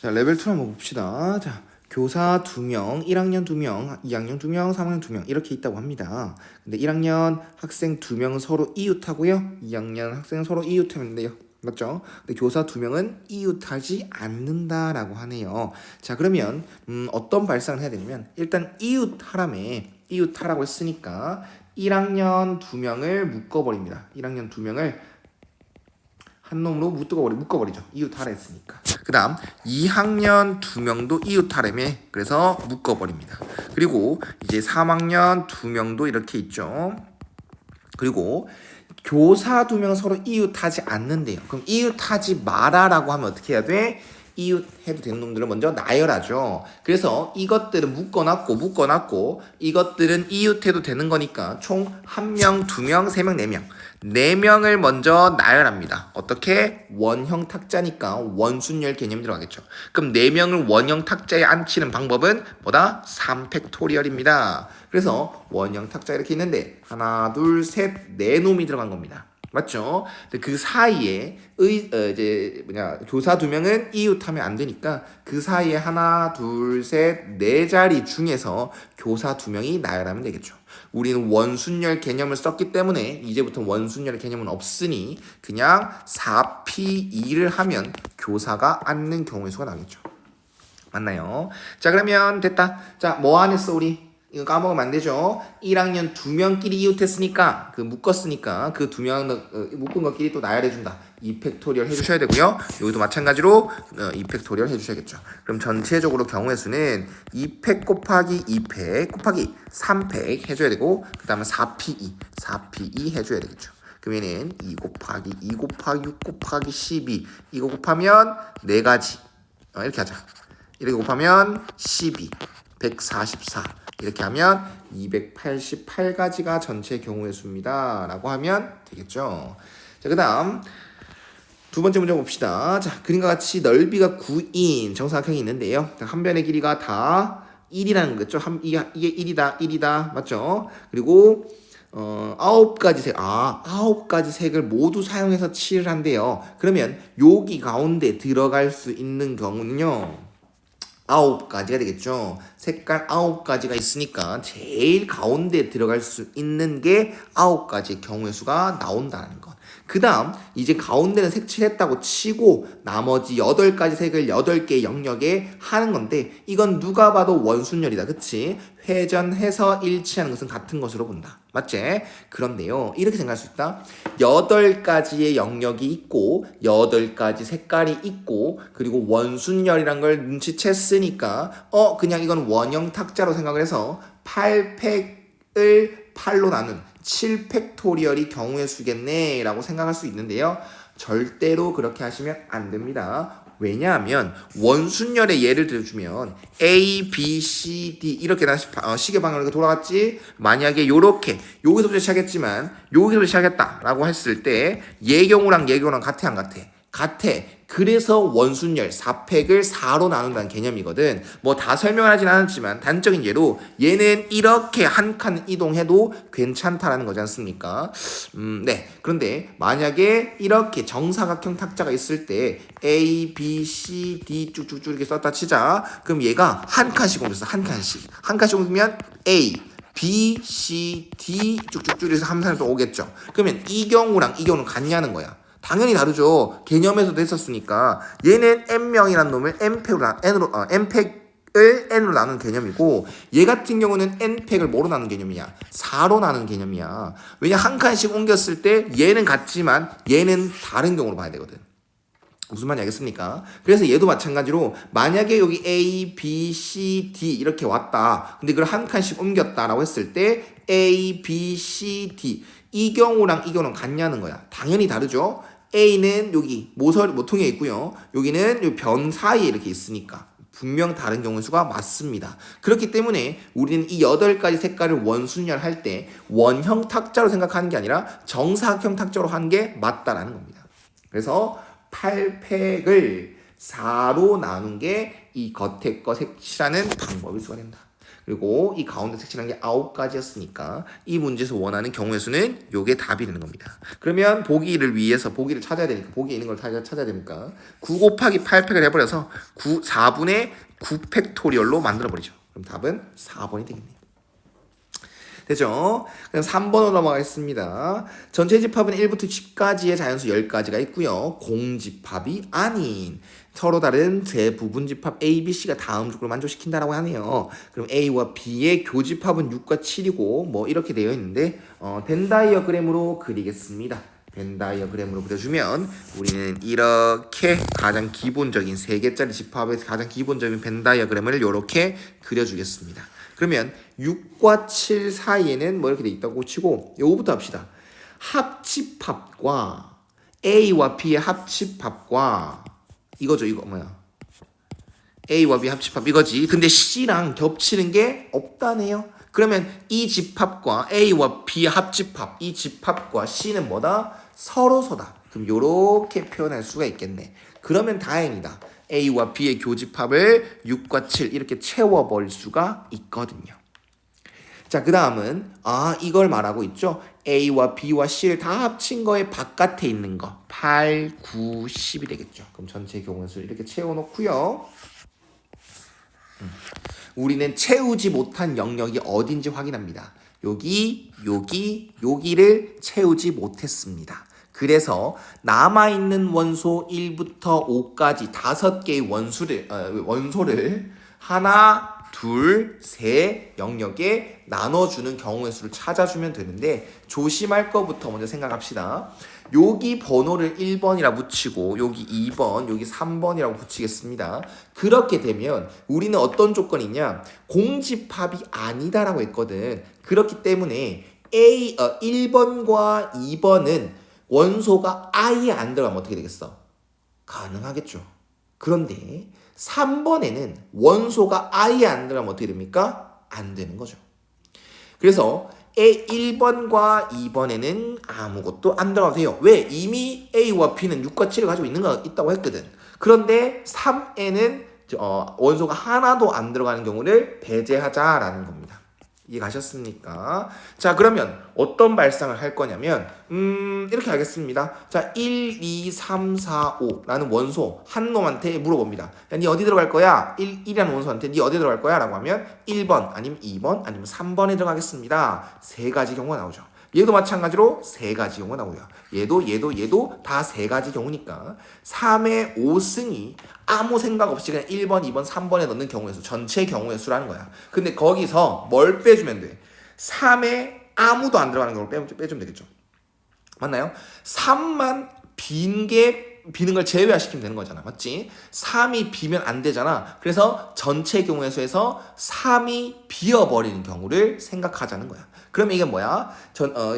자, 레벨 2 한번 봅시다. 자, 교사 2명, 1학년 2명, 2학년 2명, 3학년 2명 이렇게 있다고 합니다. 근데 1학년 학생 2명은 서로 이웃하고요. 2학년 학생은 서로 이웃하는데요. 맞죠? 근데 교사 2명은 이웃하지 않는다라고 하네요. 자, 그러면 어떤 발상을 해야 되냐면 일단 이웃하라고 했으니까 1학년 2명을 묶어버립니다. 1학년 2명을 한 놈으로 묶어버리죠. 이웃하라 했으니까. 그 다음 2학년 2명도 이웃하라며 그래서 묶어버립니다. 그리고 이제 3학년 2명도 이렇게 있죠. 그리고 교사 2명은 서로 이웃하지 않는데요. 그럼 이웃하지 마라라고 하면 어떻게 해야 돼? 이웃해도 되는 놈들은 먼저 나열하죠. 그래서 이것들은 묶어놨고 이것들은 이웃해도 되는 거니까 총 1명, 2명, 3명, 4명 4명을 먼저 나열합니다. 어떻게? 원형 탁자니까 원순열 개념이 들어가겠죠. 그럼 4명을 원형 탁자에 앉히는 방법은 뭐다? 3팩토리얼입니다. 그래서 원형 탁자 이렇게 있는데 하나, 둘, 셋, 4놈이 들어간 겁니다. 맞죠? 근데 그 사이에 교사 2명은 이웃하면 안 되니까 그 사이에 하나, 둘, 셋, 4자리 중에서 교사 2명이 나열하면 되겠죠. 우리는 원순열 개념을 썼기 때문에 이제부터 원순열 개념은 없으니 그냥 4P2를 하면 교사가 앉는 경우의 수가 나겠죠. 맞나요? 자, 그러면 됐다. 자, 뭐 안 했어 우리? 이거 까먹으면 안 되죠. 1학년 2명끼리 이웃했으니까 묶었으니까 그 2명 묶은 것끼리 또 나열해준다. 2팩토리얼 해주셔야 되고요. 여기도 마찬가지로 2팩토리얼 해주셔야겠죠. 그럼 전체적으로 경우의 수는 2팩 곱하기 2팩 곱하기 3팩 해줘야 되고 그 다음에 4P2 해줘야 되겠죠. 그러면은 2 곱하기 2 곱하기 6 곱하기 12 이거 곱하면 4가지 이렇게 하자. 이렇게 곱하면 12 144 이렇게 하면 288가지가 전체 경우의 수입니다 라고 하면 되겠죠. 자, 그 다음 두 번째 문제 봅시다. 자, 그림과 같이 넓이가 9인 정사각형이 있는데요. 한 변의 길이가 다 1이라는 거죠. 이게 1이다 맞죠? 그리고 9가지 색, 9가지 색을 모두 사용해서 칠을 한대요. 그러면 여기 가운데 들어갈 수 있는 경우는요 9가지가 되겠죠. 색깔 9가지가 있으니까 제일 가운데 들어갈 수 있는 게 9가지의 경우의 수가 나온다는 것. 그 다음 이제 가운데는 색칠했다고 치고 나머지 8가지 색을 8개의 영역에 하는 건데 이건 누가 봐도 원순열이다. 그치? 회전해서 일치하는 것은 같은 것으로 본다. 맞지? 그런데요. 이렇게 생각할 수 있다. 8가지의 영역이 있고 8가지 색깔이 있고 그리고 원순열이란 걸 눈치챘으니까 그냥 이건 원형 탁자로 생각을 해서 8팩을 8로 나눈 7팩토리얼이 경우의 수겠네 라고 생각할 수 있는데요. 절대로 그렇게 하시면 안 됩니다. 왜냐하면 원순열의 예를 들어주면 A, B, C, D 이렇게 시계 방향으로 이렇게 돌아갔지. 만약에 요렇게 여기서부터 시작했지만 여기서부터 시작했다라고 했을 때 얘 경우랑 같아 안 같아? 같아. 그래서 원순열 4팩을 4로 나눈다는 개념이거든. 뭐 다 설명을 하진 않았지만 단적인 예로 얘는 이렇게 한 칸 이동해도 괜찮다라는 거지 않습니까? 네. 그런데 만약에 이렇게 정사각형 탁자가 있을 때 A, B, C, D 쭉쭉쭉 이렇게 썼다 치자. 그럼 얘가 한 칸씩 옮겼어. 한 칸씩 옮기면 A, B, C, D 쭉쭉쭉 해서 함선을 또 오겠죠. 그러면 이 경우랑 이 경우는 같냐는 거야. 당연히 다르죠. 개념에서도 했었으니까 얘는 n명이라는 놈을 n팩을 n으로 나눈 개념이고 얘 같은 경우는 n팩을 뭐로 나눈 개념이야? 4로 나눈 개념이야. 왜냐 한 칸씩 옮겼을 때 얘는 같지만 얘는 다른 경우로 봐야 되거든. 무슨 말인지 알겠습니까? 그래서 얘도 마찬가지로 만약에 여기 A, B, C, D 이렇게 왔다. 근데 그걸 한 칸씩 옮겼다라고 했을 때 A, B, C, D 이 경우랑 이 경우는 같냐는 거야. 당연히 다르죠. A는 여기 모퉁이에 있고요. 여기는 이 변 사이에 이렇게 있으니까 분명 다른 경우의 수가 맞습니다. 그렇기 때문에 우리는 이 8가지 색깔을 원순열할 때 원형 탁자로 생각하는 게 아니라 정사각형 탁자로 하는 게 맞다라는 겁니다. 그래서 8팩을 4로 나눈 게 이 겉에 거 색칠하는 방법일 수가 된다. 그리고 이 가운데 색칠한 게 9가지였으니까 이 문제에서 원하는 경우의 수는 요게 답이 되는 겁니다. 그러면 보기를 위해서 보기를 찾아야 되니까 보기에 있는 걸 찾아야 되니까 9 곱하기 8팩을 해버려서 4분의 9 팩토리얼로 만들어버리죠. 그럼 답은 4번이 되겠네요. 되죠? 그럼 3번으로 넘어가겠습니다. 전체 집합은 1부터 10까지의 자연수 10가지가 있고요. 공집합이 아닌 서로 다른 재부분 집합 A, B, C가 다음 조건을 만족시킨다라고 하네요. 그럼 A와 B의 교집합은 6과 7이고 뭐 이렇게 되어 있는데 벤 다이어그램으로 그리겠습니다. 벤 다이어그램으로 그려주면 우리는 이렇게 가장 기본적인 3개짜리 집합의 가장 기본적인 벤 다이어그램을 이렇게 그려주겠습니다. 그러면 6과 7 사이에는 뭐 이렇게 돼 있다고 치고 요거부터 합시다. 합집합과 A와 B의 합집합과 이거죠. 이거 뭐야? A와 B 합집합 이거지. 근데 C랑 겹치는 게 없다네요. 그러면 이 집합과 A와 B의 합집합 이 집합과 C는 뭐다? 서로서다. 그럼 요렇게 표현할 수가 있겠네. 그러면 다행이다. A와 B의 교집합을 6과 7 이렇게 채워버릴 수가 있거든요. 자, 그 다음은 이걸 말하고 있죠. A와 B와 C를 다 합친 거에 바깥에 있는 거 8, 9, 10이 되겠죠. 그럼 전체 경우의 수를 이렇게 채워놓고요. 우리는 채우지 못한 영역이 어딘지 확인합니다. 여기를 채우지 못했습니다. 그래서 남아있는 원소 1부터 5까지 5개의 원소를 하나, 둘, 셋 영역에 나눠주는 경우의 수를 찾아주면 되는데 조심할 것부터 먼저 생각합시다. 여기 번호를 1번이라 붙이고 여기 2번, 여기 3번이라고 붙이겠습니다. 그렇게 되면 우리는 어떤 조건이 있냐? 공집합이 아니다라고 했거든. 그렇기 때문에 1번과 2번은 원소가 아예 안 들어가면 어떻게 되겠어? 가능하겠죠. 그런데 3번에는 원소가 아예 안 들어가면 어떻게 됩니까? 안 되는 거죠. 그래서 1번과 2번에는 아무것도 안 들어가도 돼요. 왜? 이미 A와 B는 6과 7을 가지고 있다고 했거든. 그런데 3에는 원소가 하나도 안 들어가는 경우를 배제하자라는 겁니다. 이해가셨습니까? 자, 그러면 어떤 발상을 할 거냐면 이렇게 하겠습니다. 자, 1, 2, 3, 4, 5라는 원소 한 놈한테 물어봅니다. 야, 니 어디 들어갈 거야? 1이라는 원소한테 니 어디 들어갈 거야? 라고 하면 1번 아니면 2번 아니면 3번에 들어가겠습니다. 3가지 경우가 나오죠. 얘도 마찬가지로 3가지 경우가 나오고요. 얘도 다 3가지 경우니까 3의 5승이 아무 생각 없이 그냥 1번, 2번, 3번에 넣는 경우의 수, 전체 경우의 수라는 거야. 근데 거기서 뭘 빼주면 돼? 3에 아무도 안 들어가는 경우를 빼주면 되겠죠. 맞나요? 3만 비는 걸 제외시키면 되는 거잖아. 맞지? 3이 비면 안 되잖아. 그래서 전체 경우의 수에서 3이 비어버리는 경우를 생각하자는 거야. 그러면 이게 뭐야?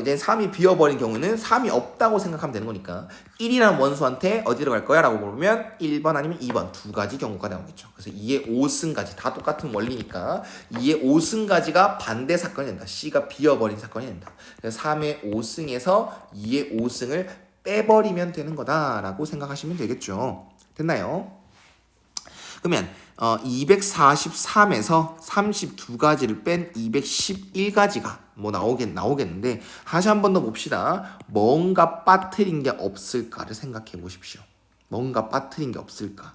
이제 3이 비어버린 경우는 3이 없다고 생각하면 되는 거니까 1이라는 원소한테 어디로 갈 거야? 라고 물으면 1번 아니면 2번 2가지 경우가 나오겠죠. 그래서 2의 5승까지 다 똑같은 원리니까 2의 5승까지가 반대 사건이 된다. C가 비어버린 사건이 된다. 그래서 3의 5승에서 2의 5승을 빼버리면 되는 거다라고 생각하시면 되겠죠. 됐나요? 그러면 243에서 32가지를 뺀 211가지가 뭐 나오겠는데 다시 한 번 더 봅시다. 뭔가 빠뜨린 게 없을까를 생각해 보십시오. 뭔가 빠뜨린 게 없을까?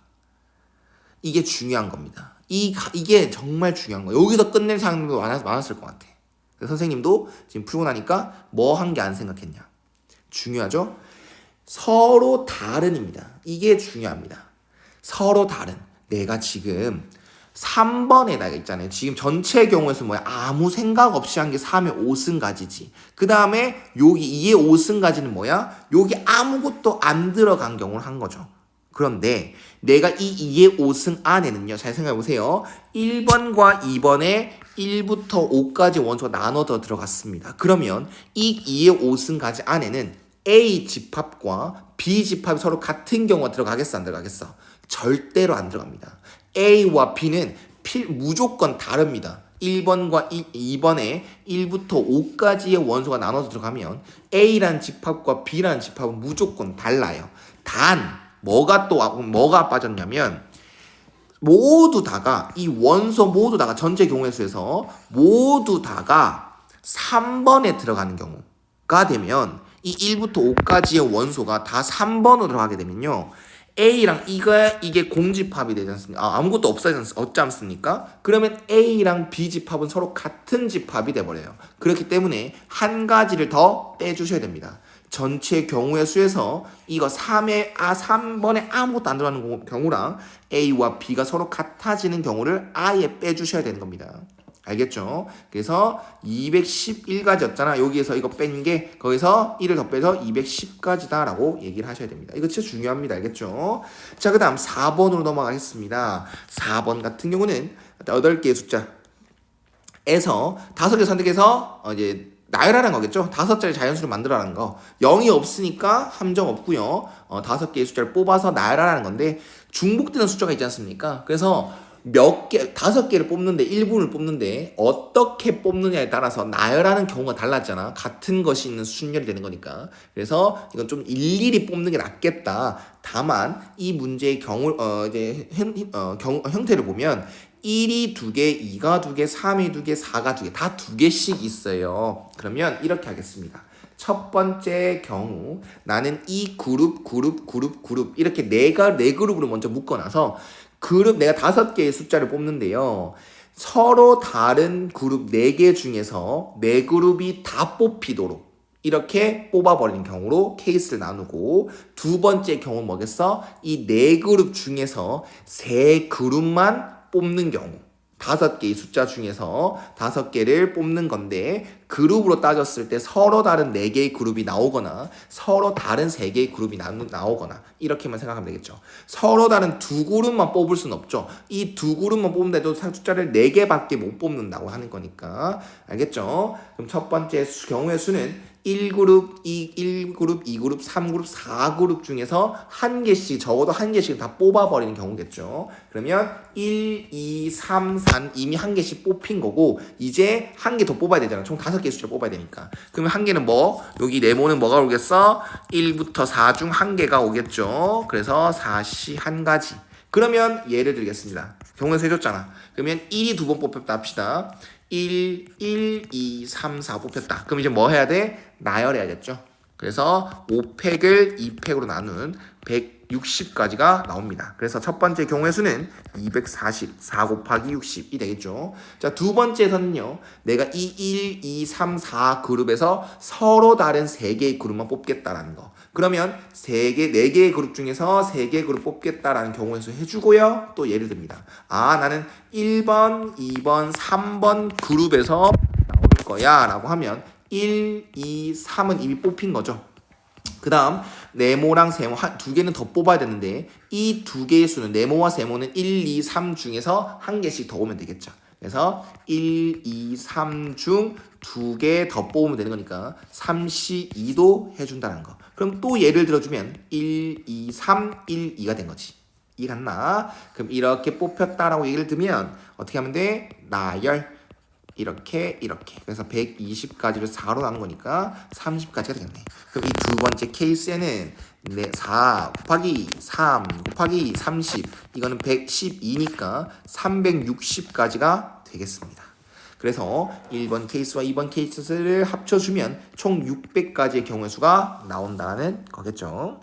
이게 중요한 겁니다. 이게 정말 중요한 거예요. 여기서 끝낼 사람들도 많았을 것 같아. 선생님도 지금 풀고 나니까 뭐 한 게 안 생각했냐? 중요하죠? 서로 다른입니다. 이게 중요합니다. 서로 다른. 내가 지금 3번에다가 있잖아요. 지금 전체 경우에서 뭐야? 아무 생각 없이 한 게 3의 5승가지지. 그 다음에 여기 2의 5승가지는 뭐야? 여기 아무것도 안 들어간 경우를 한 거죠. 그런데 내가 이 2의 5승 안에는요. 잘 생각해 보세요. 1번과 2번에 1부터 5까지 원소가 나눠져 들어갔습니다. 그러면 이 2의 5승가지 안에는 A 집합과 B 집합이 서로 같은 경우가 들어가겠어? 안 들어가겠어? 절대로 안 들어갑니다. A와 B는 무조건 다릅니다. 1번과 2번에 1부터 5까지의 원소가 나눠서 들어가면 A라는 집합과 B라는 집합은 무조건 달라요. 단 뭐가 빠졌냐면 모두 다가 이 원소 모두 다가 전체 경우의 수에서 모두 다가 3번에 들어가는 경우가 되면 이 1부터 5까지의 원소가 다 3번으로 들어가게 되면요. A랑 이게 공집합이 되지 않습니까? 아무것도 없지 않습니까? 그러면 A랑 B 집합은 서로 같은 집합이 돼버려요. 그렇기 때문에 한 가지를 더 빼주셔야 됩니다. 전체 경우의 수에서 이거 3번에 아무것도 안 들어가는 경우랑 A와 B가 서로 같아지는 경우를 아예 빼주셔야 되는 겁니다. 알겠죠? 그래서 211가지였잖아. 여기에서 이거 뺀 게 거기서 1을 더 빼서 210가지다 라고 얘기를 하셔야 됩니다. 이거 진짜 중요합니다. 알겠죠? 자, 그 다음 4번으로 넘어가겠습니다. 4번 같은 경우는 8개의 숫자에서 5개 선택해서 이제 나열하는 거겠죠? 5자리 자연수를 만들어라는 거. 0이 없으니까 함정 없고요. 5개의 숫자를 뽑아서 나열하라는 건데 중복되는 숫자가 있지 않습니까? 그래서 5개를 뽑는데 1분을 뽑는데 어떻게 뽑느냐에 따라서 나열하는 경우가 달랐잖아. 같은 것이 있는 순열이 되는 거니까. 그래서 이건 좀 일일이 뽑는 게 낫겠다. 다만 이 문제의 형태를 보면 1이 2개, 2가 2개, 3이 2개, 4가 2개 다 2개씩 있어요. 그러면 이렇게 하겠습니다. 첫 번째 경우 나는 이 그룹 이렇게 네 그룹으로 먼저 묶어놔서 내가 5개의 숫자를 뽑는데요. 서로 다른 그룹 4개 중에서 4그룹이 다 뽑히도록 이렇게 뽑아버리는 경우로 케이스를 나누고 두 번째 경우는 뭐겠어? 이 4그룹 중에서 3그룹만 뽑는 경우 5개의 숫자 중에서 5개를 뽑는 건데 그룹으로 따졌을 때 서로 다른 4개의 그룹이 나오거나 서로 다른 3개의 그룹이 나오거나 이렇게만 생각하면 되겠죠. 서로 다른 2그룹만 뽑을 수는 없죠. 이 2그룹만 뽑는데도 숫자를 4개밖에 못 뽑는다고 하는 거니까 알겠죠? 그럼 첫 번째 경우의 수는 1그룹, 2그룹, 3그룹, 4그룹 중에서 한 개씩 적어도 한 개씩 다 뽑아버리는 경우겠죠. 그러면 1, 2, 3, 4 이미 한 개씩 뽑힌 거고 이제 한 개 더 뽑아야 되잖아. 총 5개 숫자 뽑아야 되니까. 그러면 한 개는 여기 네모는 뭐가 오겠어? 1부터 4 중 한 개가 오겠죠. 그래서 4시 한 가지. 그러면 예를 들겠습니다. 경우에서 해줬잖아. 그러면 1이 2번 뽑혔다 합시다. 1, 2, 3, 4 뽑혔다. 그럼 이제 뭐 해야 돼? 나열해야겠죠. 그래서 5팩을 2팩으로 나눈 160까지가 나옵니다. 그래서 첫 번째 경우의 수는 240, 4 곱하기 60이 되겠죠. 자, 두 번째에서는요. 내가 이 1, 2, 3, 4 그룹에서 서로 다른 3개의 그룹만 뽑겠다라는 거. 그러면 4개의 그룹 중에서 3개의 그룹 뽑겠다라는 경우의 수 해주고요. 또 예를 듭니다. 나는 1번, 2번, 3번 그룹에서 나올 거야 라고 하면 1, 2, 3은 이미 뽑힌 거죠. 그 다음 네모랑 세모 2개는 더 뽑아야 되는데 이 2개의 수는 네모와 세모는 1, 2, 3 중에서 한 개씩 더 오면 되겠죠. 그래서 1, 2, 3 중 2개 더 뽑으면 되는 거니까 3시 2도 해준다는 거. 그럼 또 예를 들어주면 1, 2, 3, 1, 2가 된 거지. 이 같나? 그럼 이렇게 뽑혔다라고 얘기를 들면 어떻게 하면 돼? 나열 이렇게 그래서 120가지를 4로 나눈 거니까 30가지가 되겠네. 그럼 이 두 번째 케이스에는 4 곱하기 3 곱하기 30 이거는 112니까 360가지가 되겠습니다. 그래서 1번 케이스와 2번 케이스를 합쳐주면 총 600가지의 경우의 수가 나온다는 거겠죠.